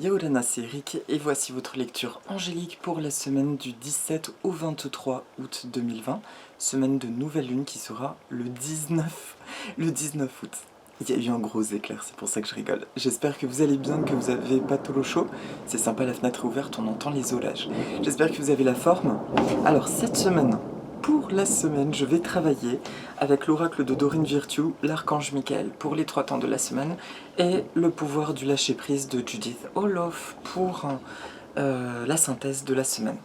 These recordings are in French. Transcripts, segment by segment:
Yaorana, c'est Eric et voici votre lecture angélique pour la semaine du 17 au 23 août 2020, semaine de nouvelle lune qui sera le 19 août. Il y a eu un gros éclair, c'est pour ça que je rigole. J'espère que vous allez bien, que vous avez pas trop chaud. C'est sympa, la fenêtre est ouverte, on entend les olages. J'espère que vous avez la forme. Alors cette semaine, pour la semaine, je vais travailler avec l'oracle de Dorine Virtue, l'archange Michael pour les 3 temps de la semaine et le pouvoir du lâcher-prise de Judith Olof pour la synthèse de la semaine.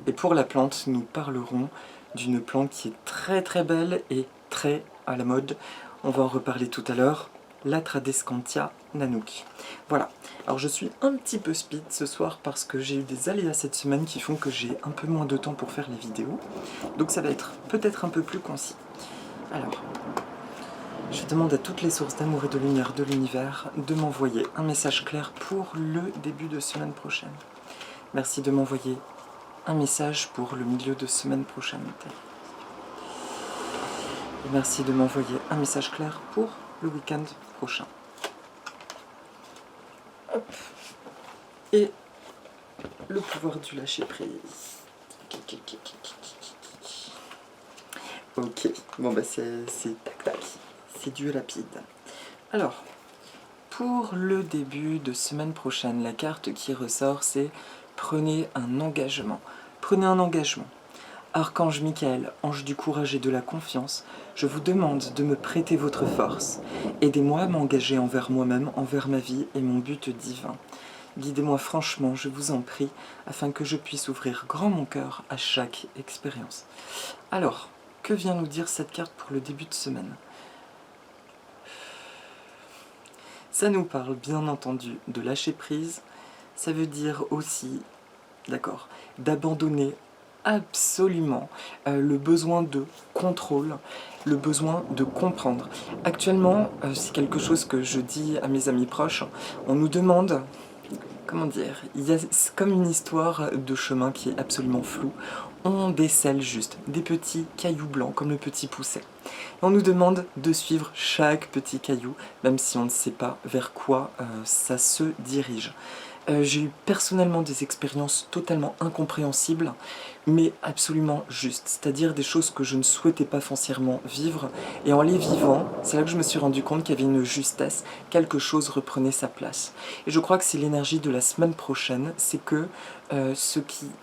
Et pour la plante, nous parlerons d'une plante qui est très très belle et très à la mode. On va en reparler tout à l'heure, la Tradescantia Nanook. Voilà, alors je suis un petit peu speed ce soir parce que j'ai eu des aléas cette semaine qui font que j'ai un peu moins de temps pour faire les vidéos. Donc ça va être peut-être un peu plus concis. Alors, je demande à toutes les sources d'amour et de lumière de l'univers de m'envoyer un message clair pour le début de semaine prochaine. Merci de m'envoyer un message pour le milieu de semaine prochaine. Et merci de m'envoyer un message clair pour le week-end prochain. Hop. Et le pouvoir du lâcher-prise. Ok, bon bah c'est tac-tac, c'est du rapide. Alors, pour le début de semaine prochaine, la carte qui ressort c'est prenez un engagement. Prenez un engagement. Archange Michael, ange du courage et de la confiance, je vous demande de me prêter votre force. Aidez-moi à m'engager envers moi-même, envers ma vie et mon but divin. Guidez-moi franchement, je vous en prie, afin que je puisse ouvrir grand mon cœur à chaque expérience. Alors, que vient nous dire cette carte pour le début de semaine? Ça nous parle bien entendu de lâcher prise, ça veut dire aussi, d'accord, d'abandonner absolument le besoin de contrôle, le besoin de comprendre. Actuellement, c'est quelque chose que je dis à mes amis proches, on nous demande, comment dire, il y a comme une histoire de chemin qui est absolument floue, on décèle juste des petits cailloux blancs comme le petit pousset. On nous demande de suivre chaque petit caillou, même si on ne sait pas vers quoi ça se dirige. J'ai eu personnellement des expériences totalement incompréhensibles, mais absolument justes, c'est-à-dire des choses que je ne souhaitais pas foncièrement vivre, et en les vivant, c'est là que je me suis rendu compte qu'il y avait une justesse, quelque chose reprenait sa place. Et je crois que c'est l'énergie de la semaine prochaine, c'est que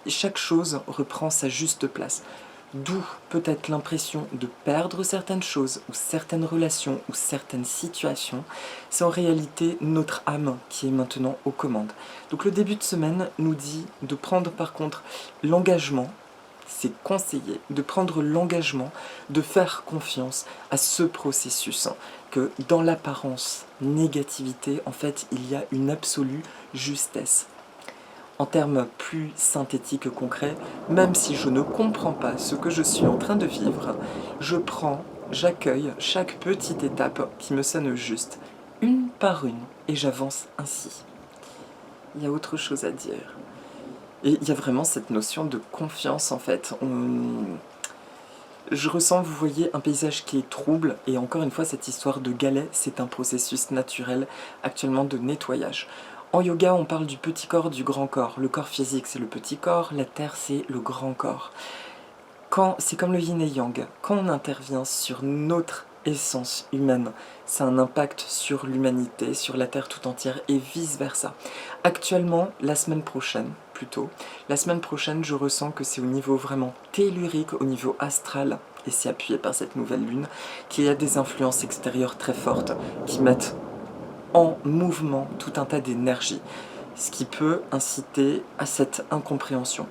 chaque chose reprend sa juste place. D'où peut-être l'impression de perdre certaines choses, ou certaines relations, ou certaines situations. C'est en réalité notre âme qui est maintenant aux commandes. Donc le début de semaine nous dit de prendre par contre l'engagement, c'est conseillé, de prendre l'engagement de faire confiance à ce processus. Que dans l'apparence négativité, en fait, il y a une absolue justesse. En termes plus synthétiques et concrets, même si je ne comprends pas ce que je suis en train de vivre, j'accueille chaque petite étape qui me sonne juste, une par une, et j'avance ainsi. Il y a autre chose à dire. Et il y a vraiment cette notion de confiance en fait. Je ressens, vous voyez, un paysage qui est trouble, et encore une fois, cette histoire de galets, c'est un processus naturel actuellement de nettoyage. En yoga, on parle du petit corps, du grand corps. Le corps physique, c'est le petit corps, la terre, c'est le grand corps. C'est comme le yin et yang. Quand on intervient sur notre essence humaine, ça a un impact sur l'humanité, sur la terre tout entière, et vice-versa. Actuellement, la semaine prochaine, je ressens que c'est au niveau vraiment tellurique, au niveau astral, et c'est appuyé par cette nouvelle lune, qu'il y a des influences extérieures très fortes qui mettent en mouvement tout un tas d'énergie, ce qui peut inciter à cette incompréhension.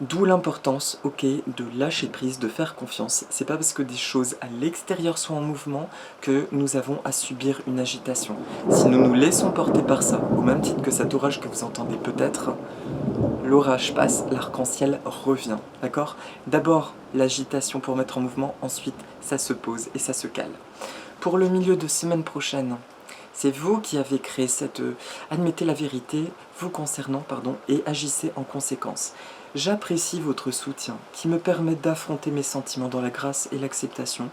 D'où l'importance, ok, de lâcher prise, de faire confiance. C'est pas parce que des choses à l'extérieur sont en mouvement que nous avons à subir une agitation. Si nous nous laissons porter par ça, au même titre que cet orage que vous entendez peut-être, l'orage passe, l'arc-en-ciel revient, d'accord? D'abord l'agitation pour mettre en mouvement, ensuite ça se pose et ça se cale. Pour le milieu de semaine prochaine, c'est vous qui avez créé cette... admettez la vérité vous concernant, et agissez en conséquence. J'apprécie votre soutien qui me permet d'affronter mes sentiments dans la grâce et l'acceptation,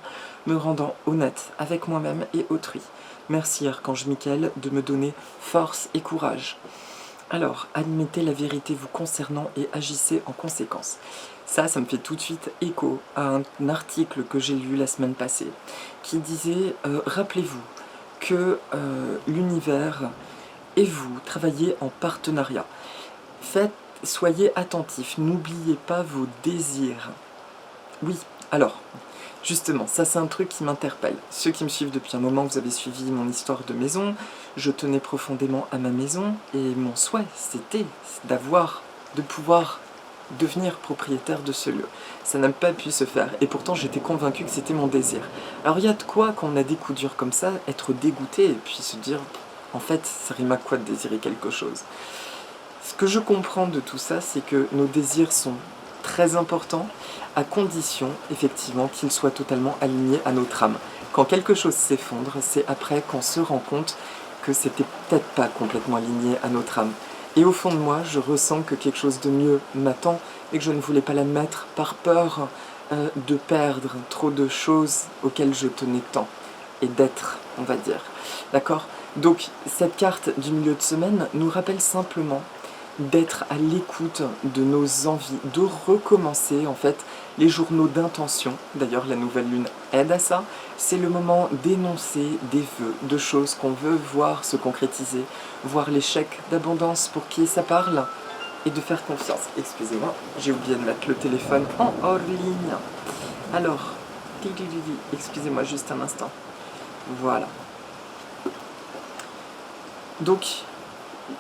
me rendant honnête avec moi-même et autrui. Merci Archange Michael de me donner force et courage. Alors, admettez la vérité vous concernant et agissez en conséquence. Ça me fait tout de suite écho à un article que j'ai lu la semaine passée qui disait rappelez-vous que l'univers et vous travaillez en partenariat. Soyez attentifs, n'oubliez pas vos désirs. Oui, alors, justement, ça c'est un truc qui m'interpelle. Ceux qui me suivent depuis un moment, vous avez suivi mon histoire de maison, je tenais profondément à ma maison, et mon souhait, c'était de pouvoir devenir propriétaire de ce lieu. Ça n'a pas pu se faire, et pourtant j'étais convaincu que c'était mon désir. Alors il y a de quoi, quand on a des coups durs comme ça, être dégoûté, et puis se dire, en fait, ça rime à quoi de désirer quelque chose? Ce que je comprends de tout ça, c'est que nos désirs sont très importants, à condition, effectivement, qu'ils soient totalement alignés à notre âme. Quand quelque chose s'effondre, c'est après qu'on se rend compte que c'était peut-être pas complètement aligné à notre âme. Et au fond de moi, je ressens que quelque chose de mieux m'attend et que je ne voulais pas la mettre par peur de perdre trop de choses auxquelles je tenais tant. Et d'être, on va dire. D'accord? Donc, cette carte du milieu de semaine nous rappelle simplement d'être à l'écoute de nos envies, de recommencer en fait les journaux d'intention. D'ailleurs, la nouvelle lune aide à ça. C'est le moment d'énoncer des vœux, de choses qu'on veut voir se concrétiser, voir l'échec d'abondance pour qui ça parle, et de faire confiance. Excusez-moi, j'ai oublié de mettre le téléphone en hors ligne. Alors, excusez-moi juste un instant. Voilà. Donc,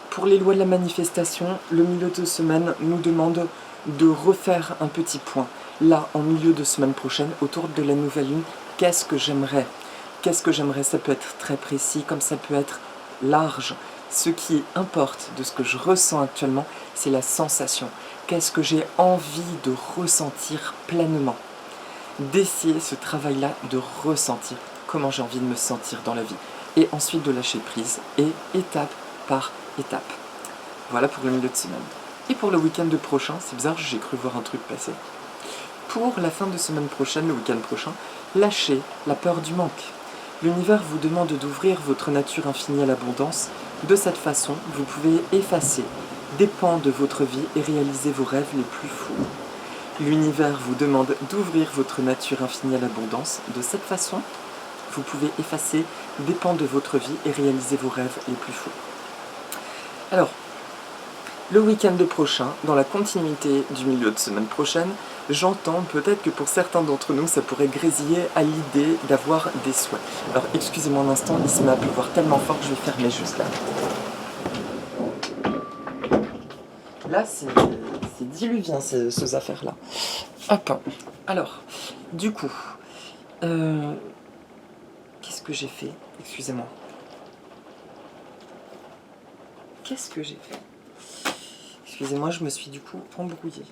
pour les lois de la manifestation, le milieu de semaine nous demande de refaire un petit point. Là, en milieu de semaine prochaine, autour de la nouvelle lune, qu'est-ce que j'aimerais? Qu'est-ce que j'aimerais? Ça peut être très précis, comme ça peut être large. Ce qui importe de ce que je ressens actuellement, c'est la sensation. Qu'est-ce que j'ai envie de ressentir pleinement? D'essayer ce travail-là, de ressentir comment j'ai envie de me sentir dans la vie. Et ensuite de lâcher prise, et étape par étape. Voilà pour le milieu de semaine. Et pour le week-end prochain, c'est bizarre, j'ai cru voir un truc passer. Pour la fin de semaine prochaine, le week-end prochain, lâchez la peur du manque. L'univers vous demande d'ouvrir votre nature infinie à l'abondance. De cette façon, vous pouvez effacer des pans de votre vie et réaliser vos rêves les plus fous. L'univers vous demande d'ouvrir votre nature infinie à l'abondance. De cette façon, vous pouvez effacer des pans de votre vie et réaliser vos rêves les plus fous. Alors, le week-end prochain, dans la continuité du milieu de semaine prochaine, j'entends peut-être que pour certains d'entre nous, ça pourrait grésiller à l'idée d'avoir des souhaits. Alors, excusez-moi un instant, il se met à pleuvoir tellement fort que je vais fermer juste là. Là, c'est diluvien, ces affaires-là. Hop. Alors, du coup, qu'est-ce que j'ai fait? Excusez-moi. Qu'est-ce que j'ai fait? Excusez-moi, je me suis du coup embrouillée.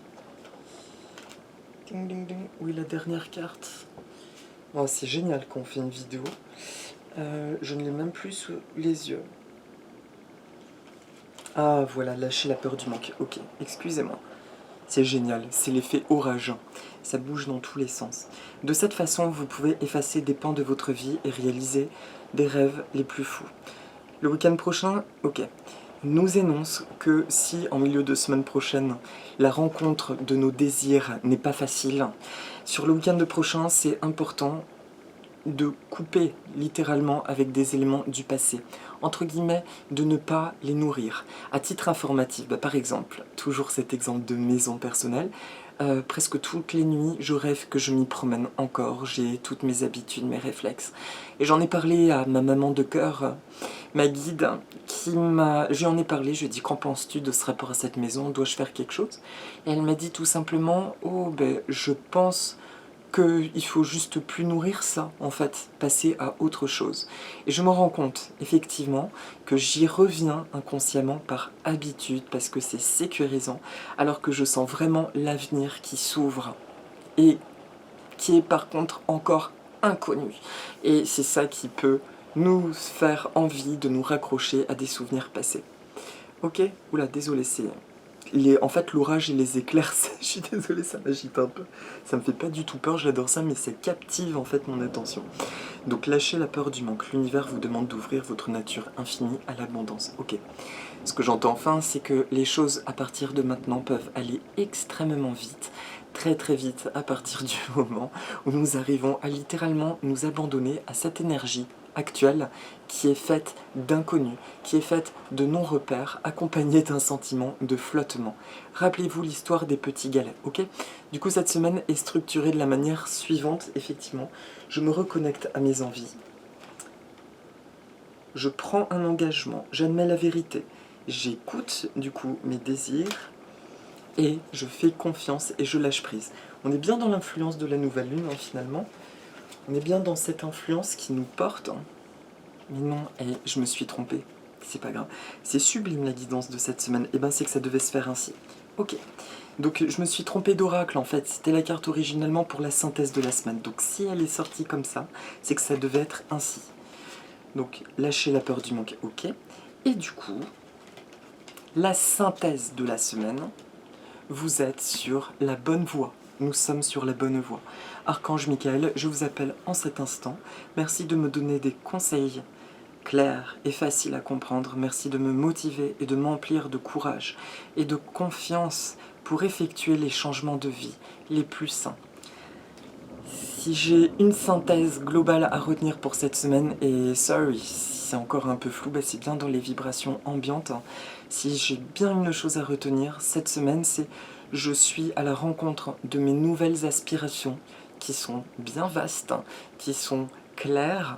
Ding, ding, ding. Oui, la dernière carte. Oh, c'est génial qu'on fait une vidéo. Je ne l'ai même plus sous les yeux. Ah, voilà, lâcher la peur du manque. Ok, excusez-moi. C'est génial, c'est l'effet orage. Ça bouge dans tous les sens. De cette façon, vous pouvez effacer des pans de votre vie et réaliser des rêves les plus fous. Le week-end prochain, ok, nous énonce que si en milieu de semaine prochaine, la rencontre de nos désirs n'est pas facile, sur le week-end prochain, c'est important de couper littéralement avec des éléments du passé, entre guillemets, de ne pas les nourrir. À titre informatif, par exemple, toujours cet exemple de maison personnelle, presque toutes les nuits, je rêve que je m'y promène encore, j'ai toutes mes habitudes, mes réflexes. Et j'en ai parlé à ma maman de cœur, ma guide, j'en ai parlé, je lui ai dit, qu'en penses-tu de ce rapport à cette maison, dois-je faire quelque chose? Et elle m'a dit tout simplement, oh ben je pense qu'il faut juste plus nourrir ça, en fait, passer à autre chose. Et je me rends compte, effectivement, que j'y reviens inconsciemment par habitude, parce que c'est sécurisant, alors que je sens vraiment l'avenir qui s'ouvre, et qui est par contre encore inconnu. Et c'est ça qui peut nous faire envie de nous raccrocher à des souvenirs passés. Ok? Oula, désolé, c'est... En fait, l'orage et les éclairs, je suis désolée, ça m'agite un peu. Ça me fait pas du tout peur, j'adore ça, mais ça captive en fait mon attention. Donc lâchez la peur du manque. L'univers vous demande d'ouvrir votre nature infinie à l'abondance. Ok. Ce que j'entends enfin, c'est que les choses à partir de maintenant peuvent aller extrêmement vite, très très vite, à partir du moment où nous arrivons à littéralement nous abandonner à cette énergie actuelle qui est faite d'inconnu, qui est faite de non-repères, accompagnée d'un sentiment de flottement. Rappelez-vous l'histoire des petits galets, ok? Du coup, cette semaine est structurée de la manière suivante, effectivement. Je me reconnecte à mes envies. Je prends un engagement, j'admets la vérité. J'écoute, du coup, mes désirs et je fais confiance et je lâche prise. On est bien dans l'influence de la nouvelle lune, hein, finalement. On est bien dans cette influence qui nous porte. Hein. Mais non, je me suis trompée. C'est pas grave. C'est sublime la guidance de cette semaine. Et ben c'est que ça devait se faire ainsi. Ok. Donc je me suis trompée d'oracle en fait. C'était la carte originellement pour la synthèse de la semaine. Donc si elle est sortie comme ça, c'est que ça devait être ainsi. Donc lâcher la peur du manque. Ok. Et du coup, la synthèse de la semaine, vous êtes sur la bonne voie. Nous sommes sur la bonne voie. Archange Michael, je vous appelle en cet instant. Merci de me donner des conseils clairs et faciles à comprendre. Merci de me motiver et de m'emplir de courage et de confiance pour effectuer les changements de vie les plus sains. Si j'ai une synthèse globale à retenir pour cette semaine, et sorry, si c'est encore un peu flou, bah c'est bien dans les vibrations ambiantes. Si j'ai bien une chose à retenir cette semaine, c'est je suis à la rencontre de mes nouvelles aspirations qui sont bien vastes, qui sont claires,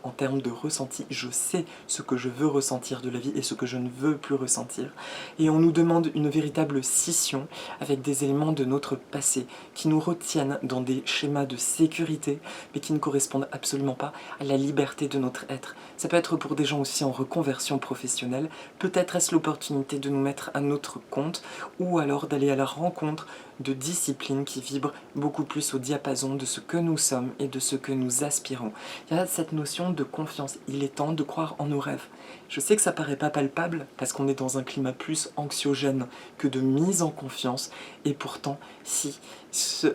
en termes de ressenti. Je sais ce que je veux ressentir de la vie et ce que je ne veux plus ressentir. Et on nous demande une véritable scission avec des éléments de notre passé qui nous retiennent dans des schémas de sécurité, mais qui ne correspondent absolument pas à la liberté de notre être. Ça peut être pour des gens aussi en reconversion professionnelle. Peut-être est-ce l'opportunité de nous mettre à notre compte ou alors d'aller à la rencontre de disciplines qui vibrent beaucoup plus au diapason de ce que nous sommes et de ce que nous aspirons. Il y a cette notion de confiance. Il est temps de croire en nos rêves. Je sais que ça paraît pas palpable parce qu'on est dans un climat plus anxiogène que de mise en confiance. Et pourtant, si,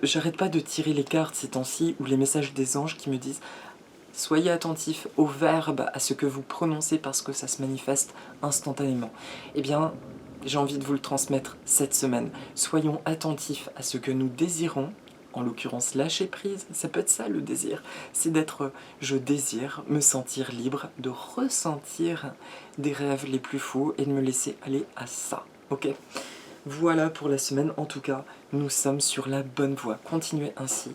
j'arrête pas de tirer les cartes ces temps-ci ou les messages des anges qui me disent soyez attentifs au verbe, à ce que vous prononcez parce que ça se manifeste instantanément. Eh bien, j'ai envie de vous le transmettre cette semaine. Soyons attentifs à ce que nous désirons, en l'occurrence lâcher prise, ça peut être ça le désir. C'est d'être, je désire me sentir libre, de ressentir des rêves les plus fous et de me laisser aller à ça. Ok ? Voilà pour la semaine, en tout cas, nous sommes sur la bonne voie. Continuez ainsi.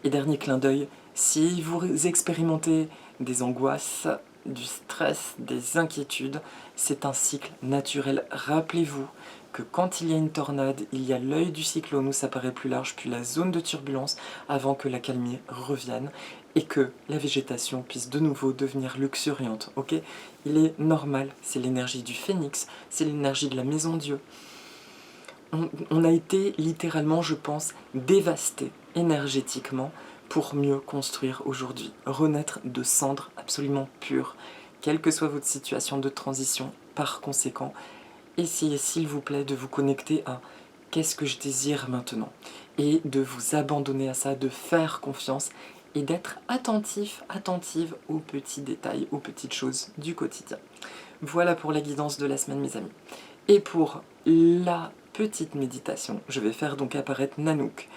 Et dernier clin d'œil, si vous expérimentez des angoisses, du stress, des inquiétudes, c'est un cycle naturel. Rappelez-vous que quand il y a une tornade, il y a l'œil du cyclone où ça paraît plus large, puis la zone de turbulence avant que la calmie revienne et que la végétation puisse de nouveau devenir luxuriante. Ok ? Il est normal, c'est l'énergie du phénix, c'est l'énergie de la maison Dieu. On a été littéralement, je pense, dévasté énergétiquement pour mieux construire aujourd'hui. Renaître de cendres absolument pures, quelle que soit votre situation de transition. Par conséquent, essayez s'il vous plaît de vous connecter à qu'est-ce que je désire maintenant et de vous abandonner à ça, de faire confiance et d'être attentif, attentive aux petits détails, aux petites choses du quotidien. Voilà pour la guidance de la semaine, mes amis. Et pour la petite méditation, je vais faire donc apparaître Nanook.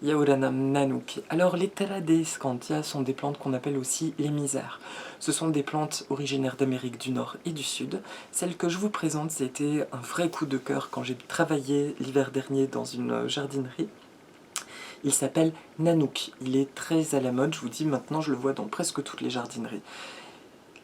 Yaoranam Nanook. Alors les Thalades scantia sont des plantes qu'on appelle aussi les misères. Ce sont des plantes originaires d'Amérique du Nord et du Sud. Celle que je vous présente, c'était un vrai coup de cœur quand j'ai travaillé l'hiver dernier dans une jardinerie. Il s'appelle Nanook. Il est très à la mode, je vous dis maintenant, je le vois dans presque toutes les jardineries.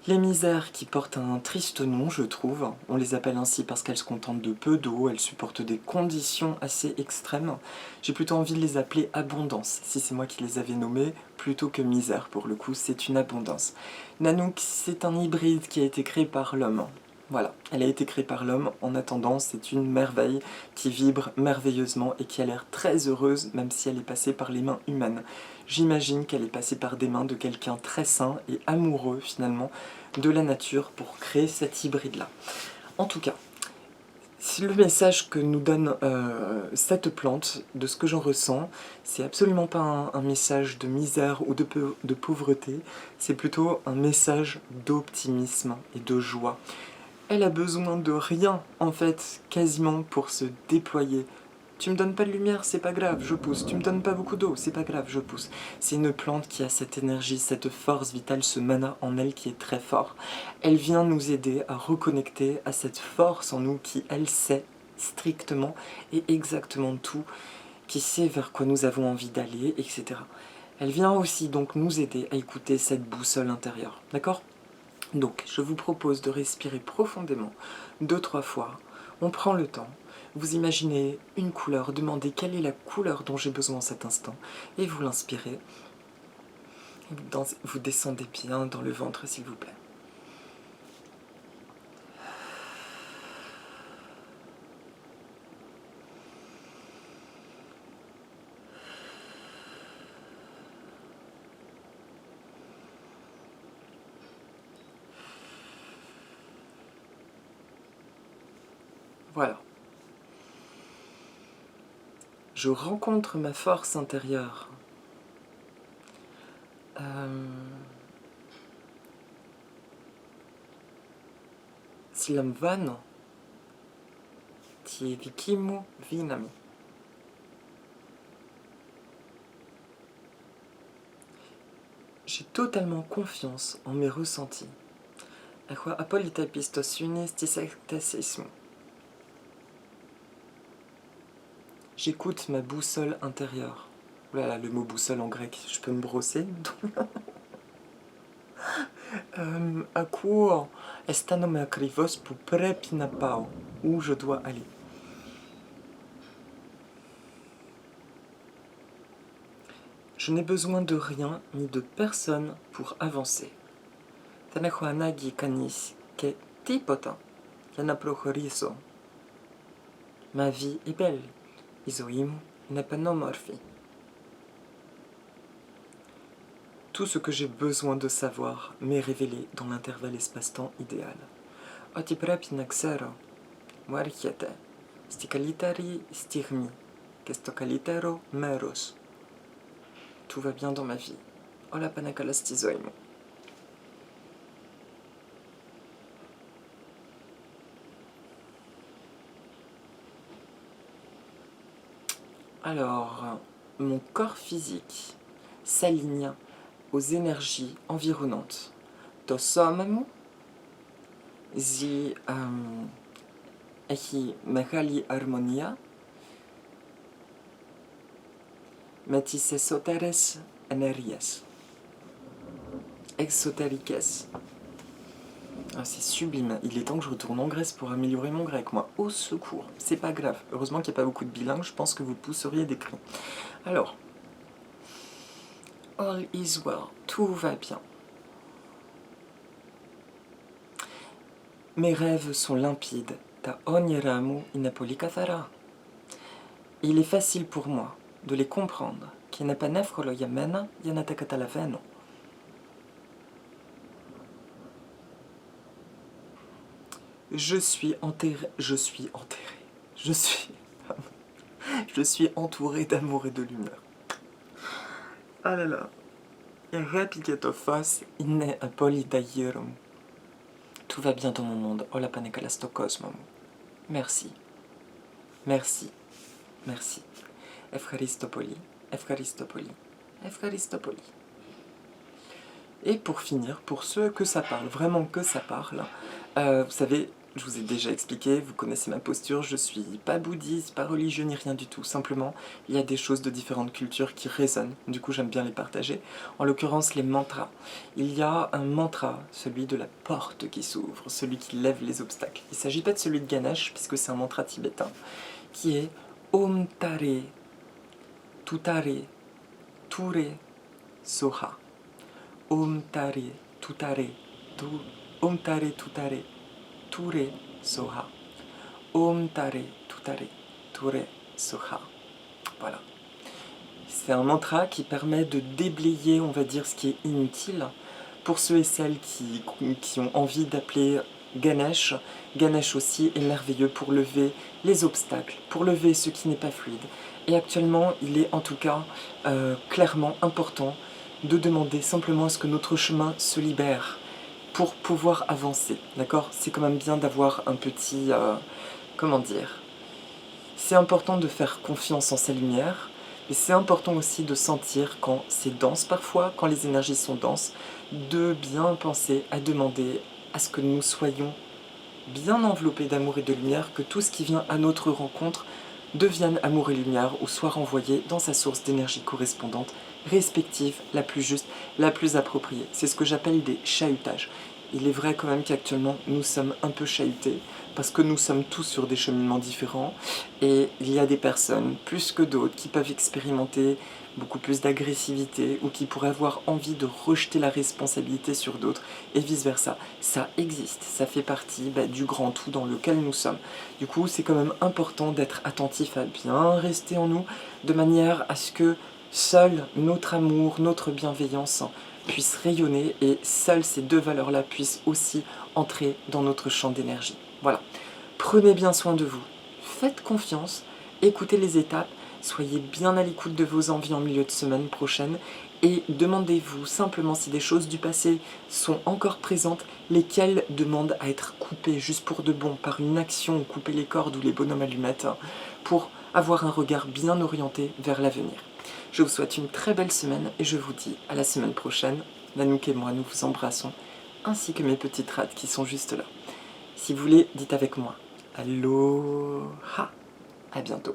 Les misères qui portent un triste nom, je trouve, on les appelle ainsi parce qu'elles se contentent de peu d'eau, elles supportent des conditions assez extrêmes. J'ai plutôt envie de les appeler abondance, si c'est moi qui les avais nommées, plutôt que misère pour le coup, c'est une abondance. Nanook, c'est un hybride qui a été créé par l'homme. Voilà, elle a été créée par l'homme, en attendant, c'est une merveille qui vibre merveilleusement et qui a l'air très heureuse, même si elle est passée par les mains humaines. J'imagine qu'elle est passée par des mains de quelqu'un très sain et amoureux, finalement, de la nature pour créer cet hybride-là. En tout cas, le message que nous donne cette plante, de ce que j'en ressens, c'est absolument pas un message de misère ou de pauvreté, c'est plutôt un message d'optimisme et de joie. Elle a besoin de rien, en fait, quasiment pour se déployer. Tu me donnes pas de lumière, c'est pas grave, je pousse. Tu me donnes pas beaucoup d'eau, c'est pas grave, je pousse. C'est une plante qui a cette énergie, cette force vitale, ce mana en elle qui est très fort. Elle vient nous aider à reconnecter à cette force en nous qui, elle, sait strictement et exactement tout, qui sait vers quoi nous avons envie d'aller, etc. Elle vient aussi donc nous aider à écouter cette boussole intérieure, d'accord ? Donc, je vous propose de respirer profondément, 2-3 fois. On prend le temps. Vous imaginez une couleur, demandez quelle est la couleur dont j'ai besoin en cet instant, et vous l'inspirez. Vous descendez bien dans le ventre, s'il vous plaît. Voilà. Je rencontre ma force intérieure. Silam van, ti vikimu vinami. J'ai totalement confiance en mes ressentis. Aqua apolita pistos unis tisectasismo. J'écoute ma boussole intérieure. Voilà, le mot boussole en grec, je peux me brosser. Akuo estano me akrivos pour prepinapao, où je dois aller. Je n'ai besoin de rien ni de personne pour avancer. Tanehuanagi kanis ke tipota yanaprohoriso. Ma vie est belle. Isoimu inapanomorphi. Tout ce que j'ai besoin de savoir m'est révélé dans l'intervalle espace-temps idéal. Otiprepinaxero, muerchiete, sticalitari stigmi, kestokalitero meros. Tout va bien dans ma vie. Ola panakalastizoimu. Alors, mon corps physique s'aligne aux énergies environnantes. Tosomamu, zi ehi mechali harmonia, metis esoteres energias. Exotériques. Ah, c'est sublime, il est temps que je retourne en Grèce pour améliorer mon grec, moi. Au secours, c'est pas grave. Heureusement qu'il n'y a pas beaucoup de bilingues, je pense que vous pousseriez des cris. Alors, all is well, tout va bien. Mes rêves sont limpides. Ta onyeramu inapolikathara. Il est facile pour moi de les comprendre. Qui n'a pas nefrolo yamena yanatakatalafeno. Je suis entouré d'amour et de lumière. Ah là là. Tout va bien dans mon monde. Ola panekalastokosmom. Merci. Merci. Merci. Efcharistopoli. Efcharistopoli. Efcharistopoli. Et pour finir, pour ceux que ça parle, vraiment que ça parle, vous savez, je vous ai déjà expliqué, vous connaissez ma posture, je suis pas bouddhiste, pas religieux ni rien du tout, simplement il y a des choses de différentes cultures qui résonnent, du coup j'aime bien les partager, en l'occurrence les mantras. Il y a un mantra, celui de la porte qui s'ouvre, celui qui lève les obstacles. Il ne s'agit pas de celui de Ganesh, puisque c'est un mantra tibétain, qui est Om Tare, Tutare, Ture, Soha. Om Tare, Tutare, Om Tare, Tutare, Ture, Soha. Om Tare, Tutare, Ture, Soha. Voilà. C'est un mantra qui permet de déblayer, on va dire, ce qui est inutile pour ceux et celles qui ont envie d'appeler Ganesh. Ganesh aussi est merveilleux pour lever les obstacles, pour lever ce qui n'est pas fluide. Et actuellement, il est en tout cas clairement important de demander simplement à ce que notre chemin se libère. pour pouvoir avancer, d'accord? C'est quand même bien d'avoir un petit... comment dire? C'est important de faire confiance en sa lumière, mais c'est important aussi de sentir quand c'est dense parfois, quand les énergies sont denses, de bien penser à demander à ce que nous soyons bien enveloppés d'amour et de lumière, que tout ce qui vient à notre rencontre devienne amour et lumière ou soit renvoyé dans sa source d'énergie correspondante, respective, la plus juste, la plus appropriée. C'est ce que j'appelle des chahutages. Il est vrai quand même qu'actuellement nous sommes un peu chahutés parce que nous sommes tous sur des cheminements différents et il y a des personnes plus que d'autres qui peuvent expérimenter beaucoup plus d'agressivité ou qui pourraient avoir envie de rejeter la responsabilité sur d'autres et vice-versa. Ça existe, ça fait partie du grand tout dans lequel nous sommes. Du coup, c'est quand même important d'être attentif à bien rester en nous de manière à ce que seul notre amour, notre bienveillance puisse rayonner et seules ces deux valeurs-là puissent aussi entrer dans notre champ d'énergie. Voilà. Prenez bien soin de vous. Faites confiance, écoutez les étapes, soyez bien à l'écoute de vos envies en milieu de semaine prochaine et demandez-vous simplement si des choses du passé sont encore présentes, lesquelles demandent à être coupées juste pour de bon par une action ou couper les cordes ou les bonhommes allumettes pour avoir un regard bien orienté vers l'avenir. Je vous souhaite une très belle semaine et je vous dis à la semaine prochaine. Nanook et moi nous vous embrassons, ainsi que mes petites rats qui sont juste là. Si vous voulez, dites avec moi. Aloha! À bientôt.